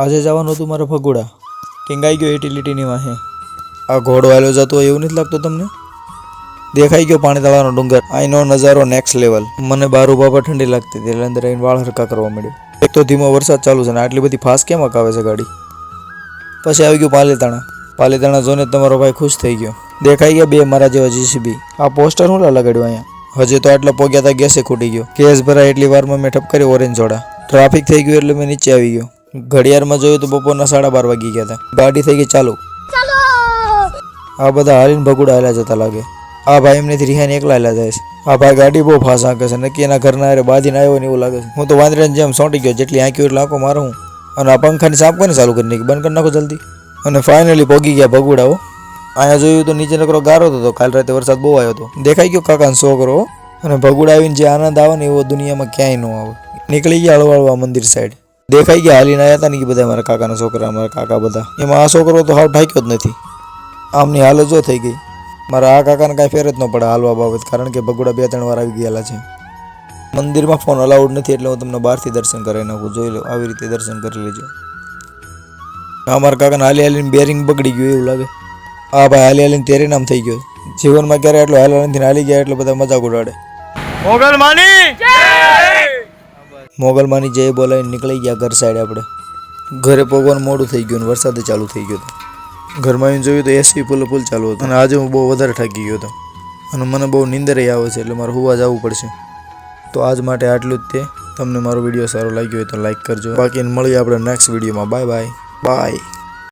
આજે જવાનું હતું મારે ભગોડા, ટીંગાઈ ગયો યુટિલિટીની વાહે. આ ઘોડો હાલ્યો જતો હોય એવું નથી લાગતું તમને? દેખાઈ ગયો પાણી તળાવનો ડુંગર. અહીંનો નજારો નેક્સ્ટ લેવલ. મને બહાર ઊભા પર ઠંડી લાગતી હતી એટલે અંદર આવીને વાળ હરકા કરવા માંડ્યો. એક તો ધીમો વરસાદ ચાલુ છે ને આટલી બધી ફાસ્ટ કેમ હકાવે છે ગાડી. પછી આવી ગયું પાલીતાણા. પાલીતાણા જોઈને તમારો ભાઈ ખુશ થઈ ગયો. દેખાઈ ગયા બે મારા જેવા જીસીબી. આ પોસ્ટર હું લગાડ્યું અહીંયા? હજી તો આટલા પોગ્યા હતા ગેસે ખૂટી ગયો. ગેસ ભરાય એટલી વારમાં મેં ઠપ કરી ઓરેન્જ જોડા. ટ્રાફિક થઈ ગયું એટલે મેં નીચે આવી ગયો. ઘડિયાળમાં જોયું તો બપોરના 12:30 વાગી ગયા હતા. ગાડી થઈ ગઈ ચાલુ. આ બધા હાલીને ભગુડા હાલ્યા જતા લાગે. આ ભાઈ એમનેથી રિહાઈને એકલા હાલ્યા જાય છે. આ ભાઈ ગાડી બહુ ફાસ આંકે છે. નક્કી એના ઘરના હારે બાંધીને આવ્યો ને એવું લાગે છે. હું તો વાંદરાની જેમ સોંટી ગયો. જેટલી આંક્યું એટલે આંખો મારું. અને આ પંખાની સાફ કરીને ચાલુ કરી નાખી. બંધ કરી નાખો જલ્દી. અને ફાઇનલી પહોંચી ગયા ભગુડાઓ. અહીંયા જોયું તો નીચે નકરો ગારો હતો. કાલ રાતે વરસાદ બહુ આવ્યો હતો. દેખાઈ ગયો કાકાનો છોકરો. અને ભગુડા આવીને જે આનંદ આવે ને એવો દુનિયામાં ક્યાંય ન આવે. નીકળી ગયા હળવાળવા મંદિર સાઈડ. દેખાઈ ગયા હાલીને આવ્યા હતા ને કે બધા મારા કાકાના છોકરા, મારા કાકા બધા. એમાં આ છોકરો તો હાવ ઢાંક્યો જ નથી. આમની હાલત જો થઈ ગઈ. મારા આ કાકાને કાંઈ ફેર જ ન પડે હાલવા બાબત, કારણ કે ભગુડા 2-3 વાર આવી ગયેલા છે. મંદિરમાં ફોન અલાઉડ નથી એટલે હું તમને બહારથી દર્શન કરાવી નાખું. જોઈ લો, આવી રીતે દર્શન કરી લેજો. અમારા કાકાને હાલી હાલીને બેરિંગ બગડી ગયું એવું લાગે. આ ભાઈ હાલી હાલીને તેરે નામ થઈ ગયો. જીવનમાં ક્યારે એટલો હાલવા નથી, હાલી ગયા એટલે બધા મજાક ઉડાડે. મોગલમાની જય બોલાવીને નીકળી ગયા ઘર સાઈડ. આપણે ઘરે પગવાનું મોડું થઈ ગયું ને વરસાદ ચાલુ થઈ ગયો હતો. ઘરમાં આવીને જોયું તો એસી ફૂલ ચાલુ હતું. અને આજે હું બહુ વધારે થાકી ગયો હતો અને મને બહુ નીંદર આવે છે એટલે મારે હુવા જવું પડશે. તો આજ માટે આટલું જ તે. તમને મારો વિડીયો સારો લાગ્યો હોય તો લાઈક કરજો. બાકી મળીએ આપણે નેક્સ્ટ વિડીયોમાં. Bye bye.